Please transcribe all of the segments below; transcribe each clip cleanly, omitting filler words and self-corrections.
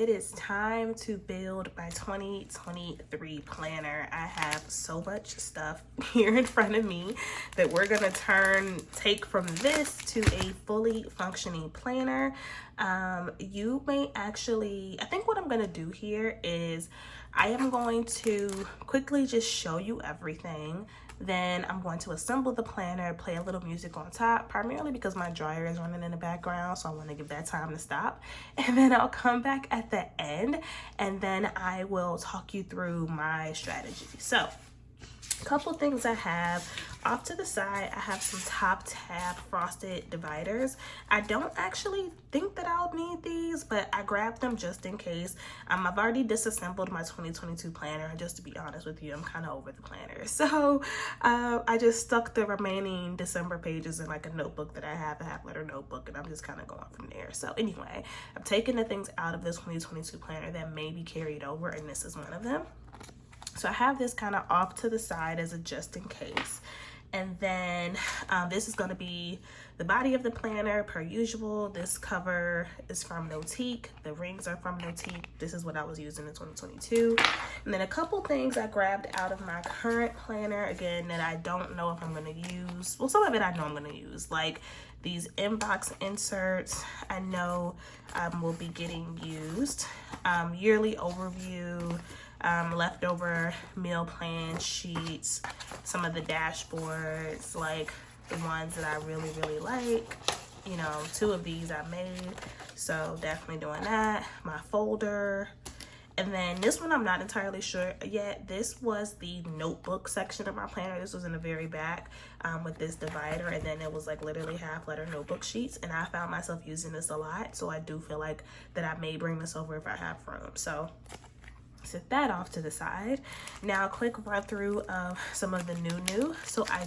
it is time to build my 2023 planner. I have so much stuff here in front of me that we're gonna take from this to a fully functioning planner. You may actually, I think what I'm gonna do here is I am going to quickly just show you everything. Then I'm going to assemble the planner, play a little music on top, primarily because my dryer is running in the background, so I want to give that time to stop. And then I'll come back at the end, and then I will talk you through my strategy. So, a couple things I have off to the side. I have some top tab frosted dividers. I don't actually think that I'll need these, but I grabbed them just in case. I've already disassembled my 2022 planner, and just to be honest with you, I'm kind of over the planner. So I just stuck the remaining December pages in like a notebook that I have, a half-letter notebook, and I'm just kind of going from there. So anyway, I'm taking the things out of this 2022 planner that may be carried over, and this is one of them. So I have this kind of off to the side as a just in case. And then this is going to be the body of the planner per usual. This cover is from Notique. The rings are from Notique. This is what I was using in 2022. And then a couple things I grabbed out of my current planner, again, that I don't know if I'm going to use. Well, some of it I know I'm going to use, like these inbox inserts I know will be getting used. Yearly overview. Leftover meal plan sheets, some of the dashboards, like the ones that I really like. You know, 2 of these I made, so definitely doing that. My folder. And then this one I'm not entirely sure yet. This was the notebook section of my planner. This was in the very back with this divider, and then it was like literally half-letter notebook sheets, and I found myself using this a lot, so I do feel like that I may bring this over if I have room. So set that off to the side. Now a quick run through of some of the new. So I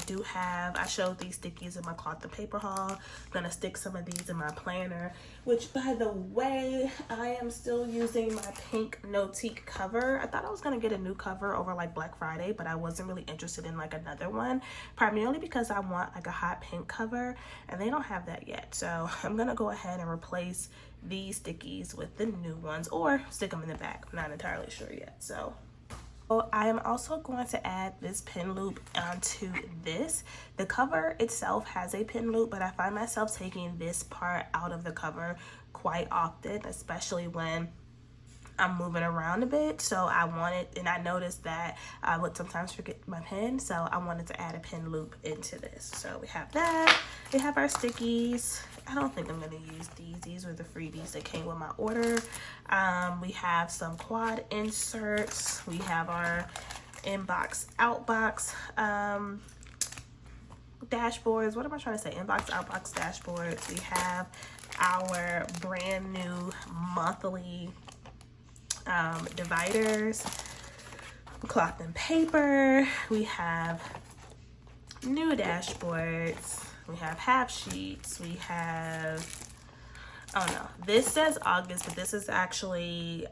showed these stickies in my cloth and paper haul. I'm gonna stick some of these in my planner, which by the way, I am still using my pink Notique cover. I thought I was gonna get a new cover over like Black Friday, but I wasn't really interested in like another one, primarily because I want like a hot pink cover, and they don't have that yet. So I'm gonna go ahead and replace these stickies with the new ones, or stick them in the back. I'm not entirely sure yet. So I am also going to add this pin loop onto this. The cover itself has a pin loop, but I find myself taking this part out of the cover quite often, especially when I'm moving around a bit. So I noticed that I would sometimes forget my pin, so I wanted to add a pin loop into this. So we have that. We have our stickies. I don't think I'm gonna use these. These were the freebies that came with my order. We have some quad inserts. We have our inbox, outbox dashboards. What am I trying to say? Inbox, outbox dashboards. We have our brand new monthly dividers, cloth and paper. We have new dashboards. We have half sheets. We have, oh no, this says August, but this is actually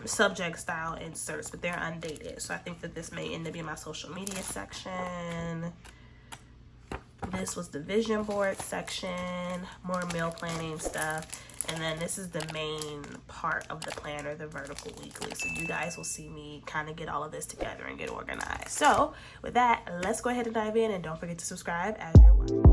subject style inserts, but they're undated. So I think that this may end up being my social media section. This was the vision board section, more meal planning stuff. And then this is the main part of the planner, the vertical weekly. So you guys will see me kind of get all of this together and get organized. So with that, let's go ahead and dive in, and don't forget to subscribe as you're watching.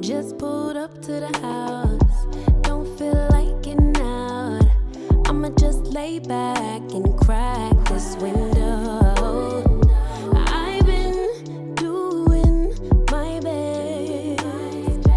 Just pulled up to the house, don't feel like getting out. I'ma just lay back and crack this window. I've been doing my best,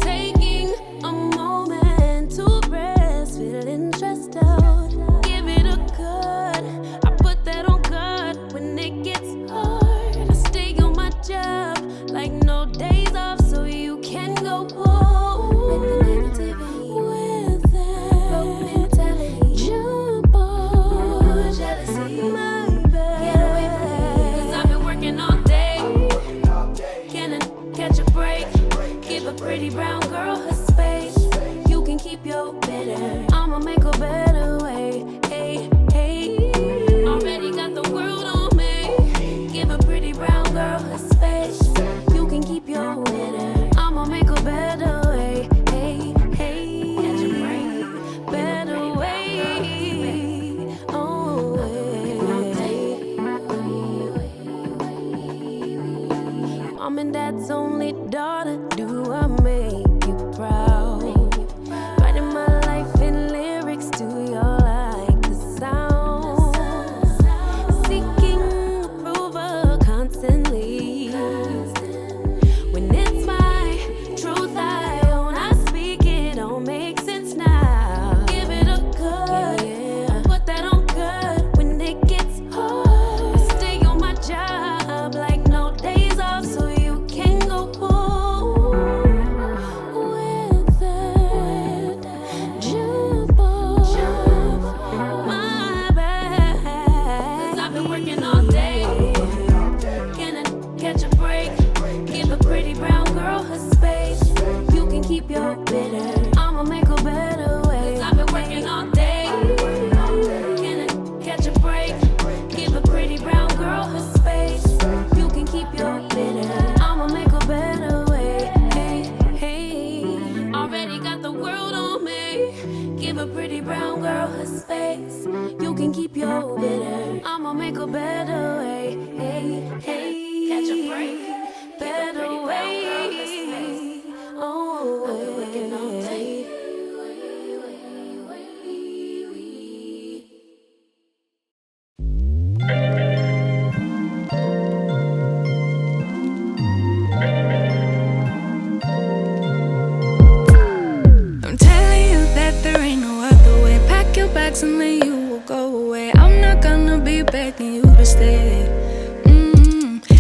taking a moment to rest, feeling stressed out. Give it a cut, I put that on God when it gets hard. I stay on my job like no days off, so you can go home with the negativity, with that broke mentality. Jump on jealousy, my bad. Get away from me, 'cause I've been working all day. Can I catch a break? Give a break. pretty brown girl her space. You can keep your bitter. I'ma make a better way. Hey, hey. Already got the world on me. Give a pretty brown girl her space. You can keep your bitter. I'ma make a better way. Hey, hey. Catch a break. Better way. Oh, Mom and Dad's only daughter. Do I make you proud? Writing my life in lyrics. Do you like the sound? Seeking approval constantly. When it's my truth I own, I speak it. Don't make sense now. Give it a cut. Yeah. Put that on cut when it gets hard. I stay on my job like no days off, so you can go pull with that jump off my back. 'Cause I've been working all day. Can I catch a break? Give a pretty brown girl her space. You can keep your bitter. I'ma make a better way. 'Cause I've been working all day. Can I catch a break? Give a pretty brown girl her space. You can keep your bitter. I'ma make a better way. Hey, hey. Already got the world on me. Give a pretty brown girl her space. You can keep your bitter. I'ma make a better way. Hey, hey. Catch a break. Better way. Oh, working all day. I'm telling you that there ain't no other way. Pack your bags and then you will go away. I'm not gonna be begging you to stay.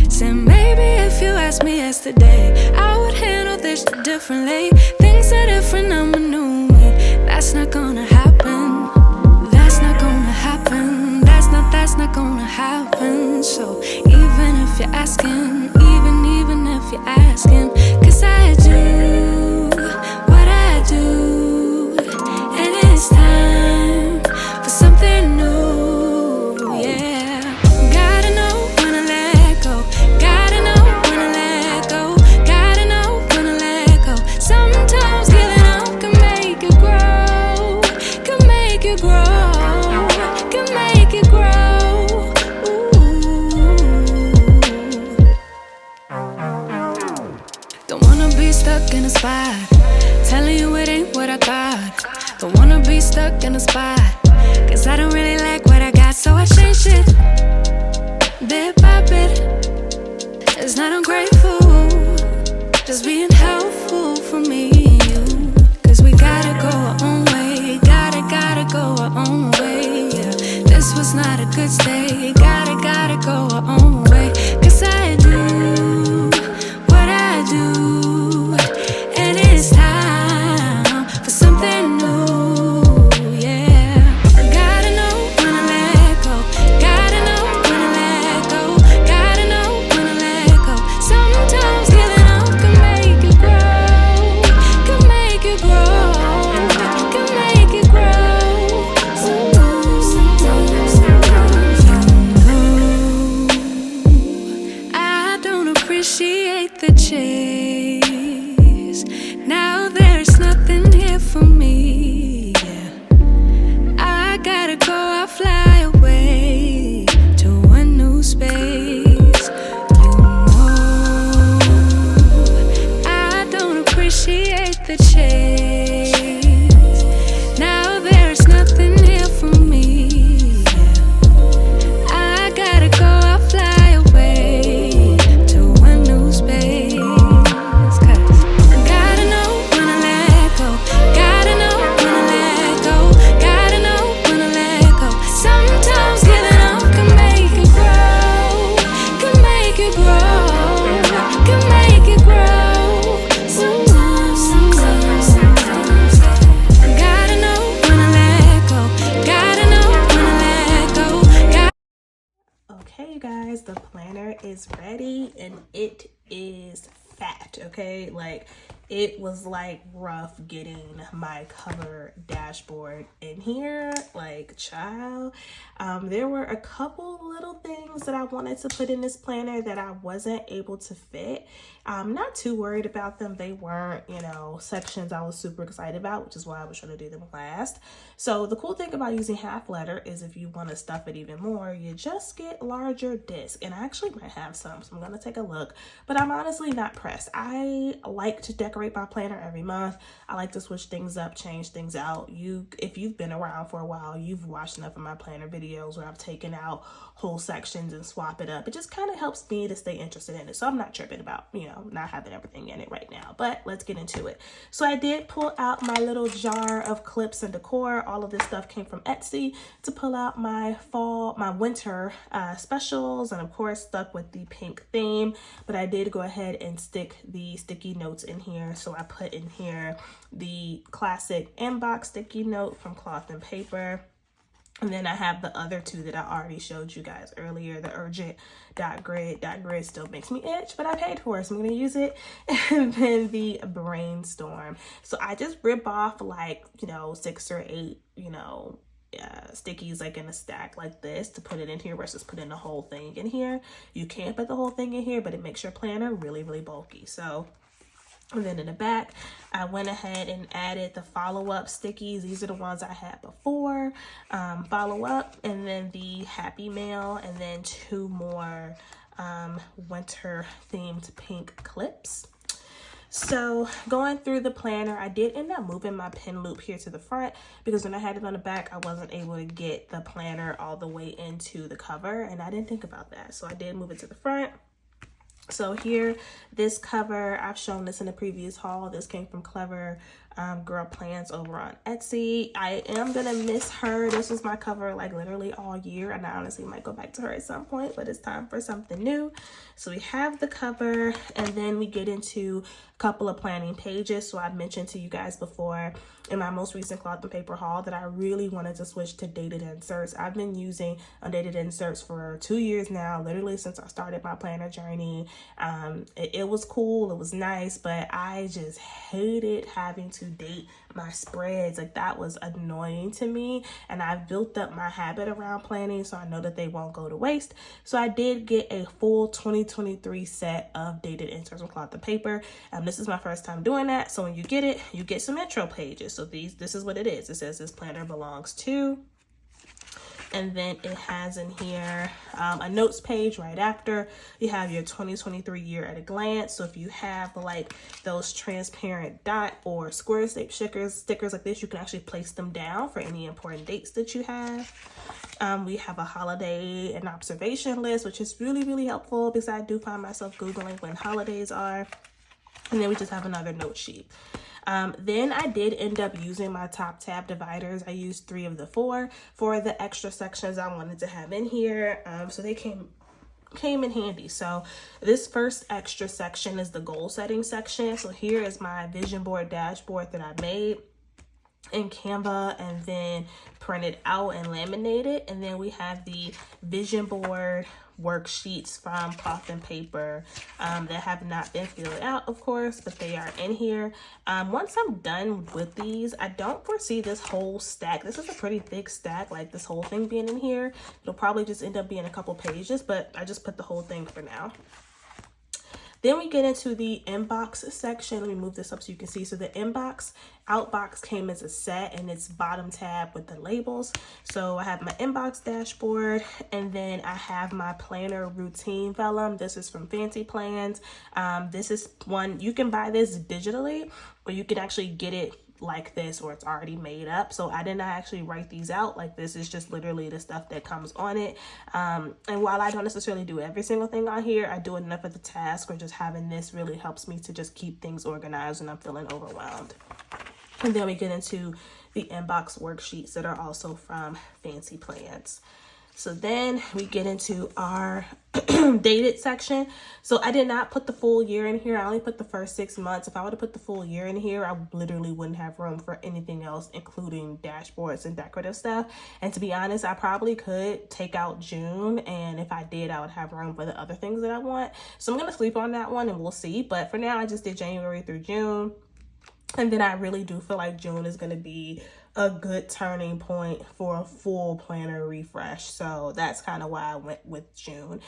Said maybe if you asked me yesterday, I would handle this differently. Things are different, I'm a new me. That's not gonna happen. That's not gonna happen. That's not gonna happen. So even if you're asking, even if you're asking, 'cause I do what I do, and it's time for something new. Yeah, gotta know when to let go. Gotta know when to let go. Gotta know when to let go. Sometimes giving up can make you grow. Can make you grow. Can make you grow. Ooh. Don't wanna be stuck in a spot, telling you it ain't what I thought. Don't wanna be stuck in a spot, 'cause I don't really like what I got, so I change it bit by bit. It's not ungrateful, just being helpful for me and you. 'Cause we gotta go our own way. Gotta go our own way. Yeah. This was not a good stay. Gotta go our own way. 'Cause I do what I do, and it's time for something new. Yeah, gotta know when to let go. Gotta know when to let go. Gotta know when to let go. Sometimes giving up can make you grow. Can make you grow. Can make you grow. Sometimes I don't appreciate the chase. Now there's nothing here for me. Yeah. I gotta go, I'll fly away to a new space. You know, I don't appreciate the chase. Now there's nothing here for me. Yeah. I gotta go, I'll fly away to a new space. 'Cause gotta know when to let go. Gotta know when to let go. Gotta know when to let go. Sometimes giving up can make you grow. Can make you grow. Can make you grow. Sometimes. Gotta know when to let go. Gotta know when to let go. Okay, you guys, the planner is ready and it is fat. Okay, like it was like rough getting my cover dashboard in here, like child. There were a couple little things that I wanted to put in this planner that I wasn't able to fit. I'm not too worried about them. They weren't, you know, sections I was super excited about, which is why I was trying to do them last. So the cool thing about using half letter is if you want to stuff it even more, you just get larger discs. And I actually might have some, so I'm going to take a look, but I'm honestly not pressed. I like to decorate my planner every month. I like to switch things up, change things out. If you've been around for a while, you've watched enough of my planner videos where I've taken out whole sections and swap it up. It just kind of helps me to stay interested in it. So I'm not tripping about, you know, not having everything in it right now, but let's get into it. So I did pull out my little jar of clips and decor. All of this stuff came from Etsy to pull out my winter specials, and of course stuck with the pink theme, but I did go ahead and stick the sticky notes in here. So I put in here the classic inbox sticky note from Cloth and Paper. And then I have the other two that I already showed you guys earlier, the urgent grid. Grid still makes me itch, but I paid for it, so I'm going to use it. And then the brainstorm. So I just rip off like, you know, 6 or 8, you know, stickies like in a stack like this to put it in here versus putting the whole thing in here. You can put the whole thing in here, but it makes your planner really, really bulky. So, and then in the back, I went ahead and added the follow-up stickies. These are the ones I had before. Follow-up, and then the Happy Mail, and then 2 more winter-themed pink clips. So going through the planner, I did end up moving my pin loop here to the front because when I had it on the back, I wasn't able to get the planner all the way into the cover, and I didn't think about that. So I did move it to the front. So here, this cover, I've shown this in a previous haul. This came from Clever Girl Plans over on Etsy. I am gonna miss her. This was my cover like literally all year, and I honestly might go back to her at some point, but it's time for something new. So we have the cover, and then we get into a couple of planning pages. So I mentioned to you guys before in my most recent Cloth and Paper haul that I really wanted to switch to dated inserts. I've been using dated inserts for 2 years now, literally since I started my planner journey. It was cool, it was nice, but I just hated having to date my spreads. Like, that was annoying to me, and I've built up my habit around planning, so I know that they won't go to waste. So I did get a full 2023 set of dated inserts from Cloth and Paper. This is my first time doing that, so when you get it, you get some intro pages. So this is what it is. It says this planner belongs to, and then it has in here a notes page right after. You have your 2023 year at a glance. So if you have like those transparent dot or square shape stickers like this, you can actually place them down for any important dates that you have. We have a holiday and observation list, which is really, really helpful because I do find myself Googling when holidays are. And then we just have another note sheet. Then I did end up using my top tab dividers. I used 3 of the 4 for the extra sections I wanted to have in here. So they came in handy. So this first extra section is the goal setting section. So here is my vision board dashboard that I made in Canva and then printed out and laminated. And then we have the vision board worksheets from Cloth and Paper that have not been filled out, of course, but they are in here. Once I'm done with these, I don't foresee this whole stack. This is a pretty thick stack, like this whole thing being in here. It'll probably just end up being a couple pages, but I just put the whole thing for now. Then we get into the inbox section. Let me move this up so you can see. So the outbox came as a set, and it's bottom tab with the labels. So I have my inbox dashboard, and then I have my planner routine vellum. This is from Fancy Plans. This is one, you can buy this digitally, or you can actually get it like this or it's already made up. So I did not actually write these out. Like, this is just literally the stuff that comes on it. And while I don't necessarily do every single thing on here, I do enough of the task, or just having this really helps me to just keep things organized when I'm feeling overwhelmed. And then we get into the inbox worksheets that are also from Fancy Plans. So then we get into our dated section. So I did not put the full year in here. I only put the first 6 months. If I would have put the full year in here, I literally wouldn't have room for anything else, including dashboards and decorative stuff. And to be honest, I probably could take out June, and if I did, I would have room for the other things that I want. So I'm going to sleep on that one and we'll see. But for now, I just did January through June. And then I really do feel like June is going to be a good turning point for a full planner refresh. So that's kind of why I went with June.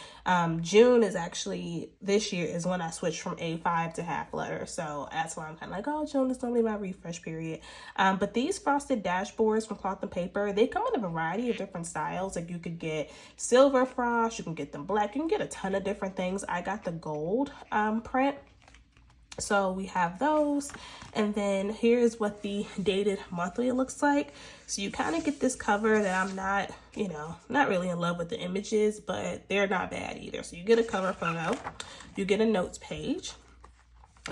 June is actually, this year is when I switched from A5 to half letter. So that's why I'm kind of like, oh, June is normally my refresh period. But these frosted dashboards from Cloth and Paper, they come in a variety of different styles. Like you could get silver frost, you can get them black, you can get a ton of different things. I got the gold print. So we have those, and then here's what the dated monthly looks like. So you kind of get this cover that I'm not, not really in love with the images, but they're not bad either. So you get a cover photo, you get a notes page,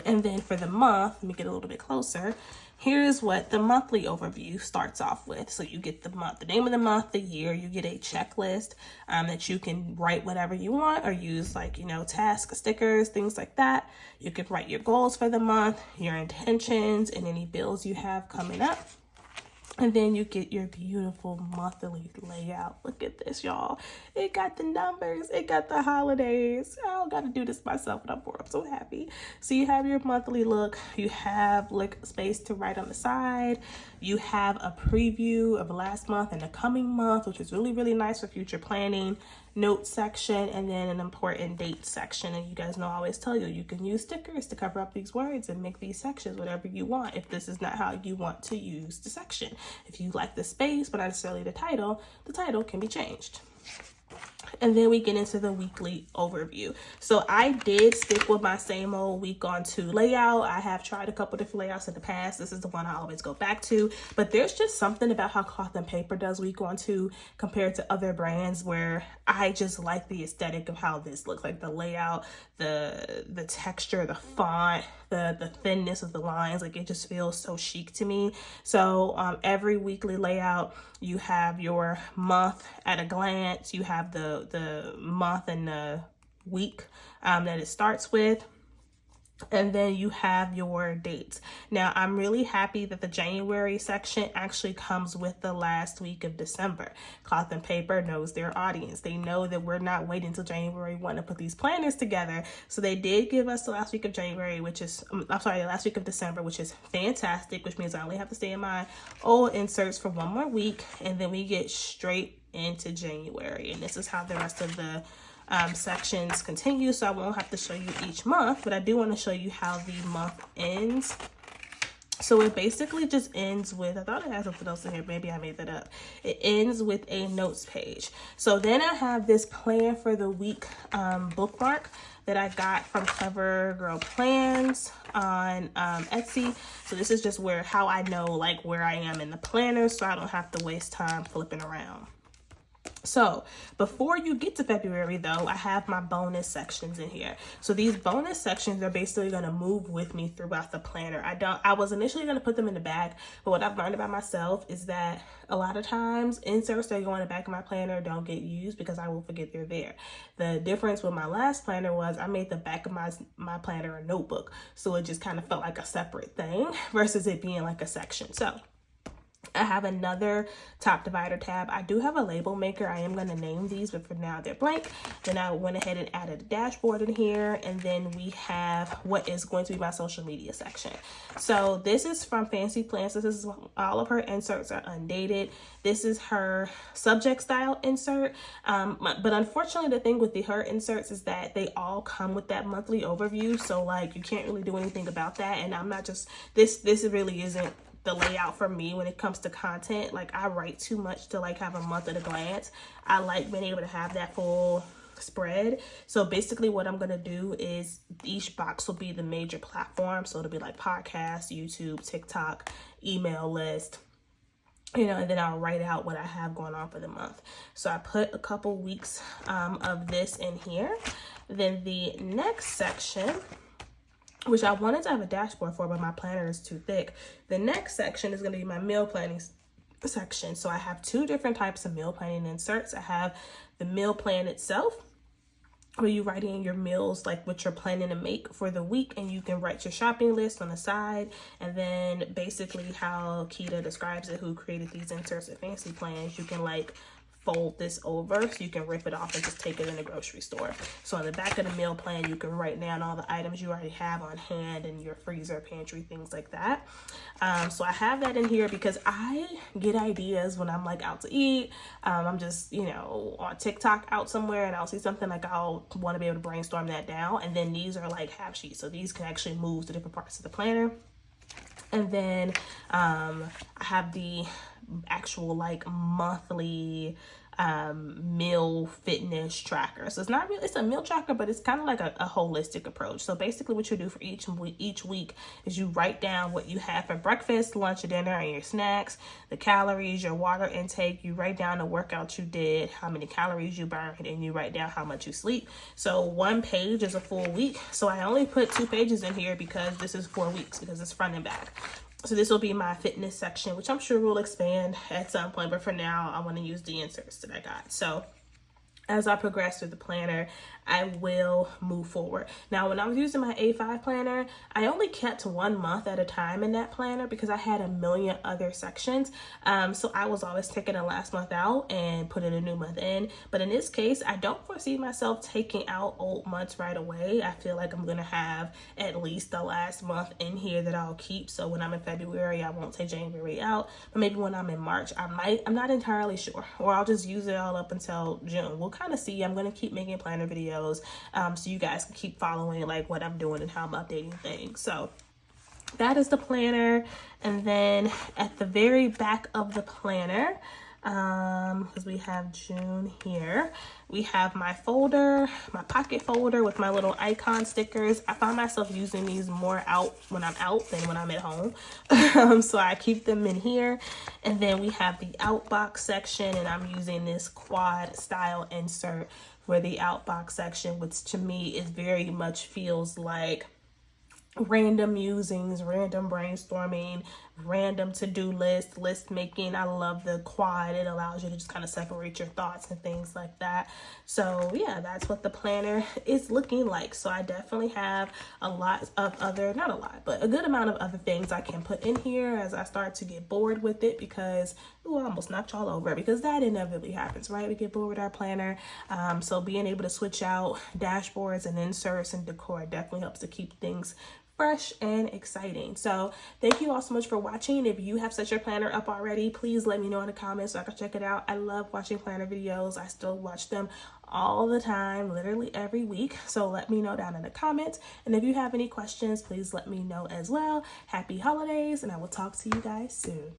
and then for the month, let me get a little bit closer. Here's what the monthly overview starts off with. So you get the month, the name of the month, the year, you get a checklist that you can write whatever you want or use like, task stickers, things like that. You could write your goals for the month, your intentions, and any bills you have coming up. And then you get your beautiful monthly layout. Look at this, y'all. It got the numbers. It got the holidays. I don't got to do this myself, but I'm so happy. So you have your monthly look. You have like space to write on the side. You have a preview of last month and the coming month, which is really, really nice for future planning. Notes section, and then an important date section. And you guys know I always tell you, you can use stickers to cover up these words and make these sections whatever you want if this is not how you want to use the section. If you like the space but not necessarily the title can be changed. And then we get into the weekly overview. So I did stick with my same old week on 2 layout. I have tried a couple different layouts in the past. This is the one I always go back to. But there's just something about how Cloth and Paper does week on 2 compared to other brands where I just like the aesthetic of how this looks, like the layout, the texture, the font, the thinness of the lines. Like it just feels so chic to me. So every weekly layout, you have your month at a glance. You have the month and the week that it starts with. And then you have your dates. Now, I'm really happy that the January section actually comes with the last week of December. Cloth and Paper knows their audience. They know that we're not waiting until January 1 to put these planners together. So they did give us the last week of January, the last week of December, which is fantastic, which means I only have to stay in my old inserts for one more week. And then we get straight into January. And this is how the rest of the sections continue, so I won't have to show you each month, but I do want to show you how the month ends. So it basically just ends with, I thought I had something else in here, maybe I made that up. It ends with a notes page. So then I have this plan for the week bookmark that I got from Clever Girl Plans on Etsy. So this is just how I know like where I am in the planner, so I don't have to waste time flipping around. So before you get to February though, I have my bonus sections in here. So these bonus sections are basically going to move with me throughout the planner. I was initially going to put them in the back, but what I've learned about myself is that a lot of times inserts that go in the back of my planner don't get used because I will forget they're there. The difference with my last planner was I made the back of my planner a notebook. So it just kind of felt like a separate thing versus it being like a section. So I have another top divider tab. I do have a label maker. I am going to name these, but for now they're blank. Then I went ahead and added a dashboard in here. And then we have what is going to be my social media section. So this is from Fancy Plans. This is all of her inserts are undated. This is her subject style insert. But unfortunately, the thing with her inserts is that they all come with that monthly overview. So like you can't really do anything about that. And I'm not just, this really isn't the layout for me when it comes to content. Like I write too much to like have a month at a glance. I like being able to have that full spread. So basically what I'm going to do is each box will be the major platform. So it'll be like podcast, YouTube, TikTok, email list, and then I'll write out what I have going on for the month. So I put a couple weeks of this in here. Then the next section, which I wanted to have a dashboard for, but my planner is too thick. The next section is going to be my meal planning section. So I have two different types of meal planning inserts. I have the meal plan itself, where you write in your meals, like what you're planning to make for the week, and you can write your shopping list on the side. And then basically how Keita describes it, who created these inserts and fancy plans, you can like fold this over so you can rip it off and just take it in the grocery store. So on the back of the meal plan, you can write down all the items you already have on hand in your freezer, pantry, things like that. So I have that in here because I get ideas when I'm like out to eat. I'm just, you know, on TikTok out somewhere and I'll see something, like I'll want to be able to brainstorm that down. And then these are like half sheets, so these can actually move to different parts of the planner. And then I have the actual like monthly meal fitness tracker. So it's not really, it's a meal tracker, but it's kind of like a holistic approach. So basically what you do for each week is you write down what you have for breakfast, lunch, dinner, and your snacks, the calories, your water intake. You write down the workout you did, how many calories you burned, and you write down how much you sleep. So one page is a full week. So I only put 2 pages in here because this is 4 weeks, because it's front and back. So this will be my fitness section, which I'm sure will expand at some point, but for now I want to use the inserts that I got. So as I progress through the planner, I will move forward. Now, when I was using my A5 planner, I only kept 1 month at a time in that planner because I had a million other sections. So I was always taking the last month out and putting a new month in. But in this case, I don't foresee myself taking out old months right away. I feel like I'm going to have at least the last month in here that I'll keep. So when I'm in February, I won't take January out. But maybe when I'm in March, I might. I'm not entirely sure. Or I'll just use it all up until June. We'll kind of see. I'm going to keep making planner videos so you guys can keep following like what I'm doing and how I'm updating things. So that is the planner. And then at the very back of the planner, because we have June here, we have my folder, my pocket folder with my little icon stickers. I find myself using these more out when I'm out than when I'm at home. So I keep them in here. And then we have the outbox section, and I'm using this quad style insert for the outbox section, which to me is very much feels like random musings, random brainstorming, random to-do list making. I love the quad. It allows you to just kind of separate your thoughts and things like that. So yeah, that's what the planner is looking like. So I definitely have a lot of other, not a lot, but a good amount of other things I can put in here as I start to get bored with it, because I almost knocked y'all over, because that inevitably happens, right? We get bored with our planner. So being able to switch out dashboards and inserts and decor definitely helps to keep things fresh and exciting. So thank you all so much for watching. If you have set your planner up already, please let me know in the comments so I can check it out. I love watching planner videos. I still watch them all the time, literally every week. So let me know down in the comments. And if you have any questions, please let me know as well. Happy holidays, and I will talk to you guys soon.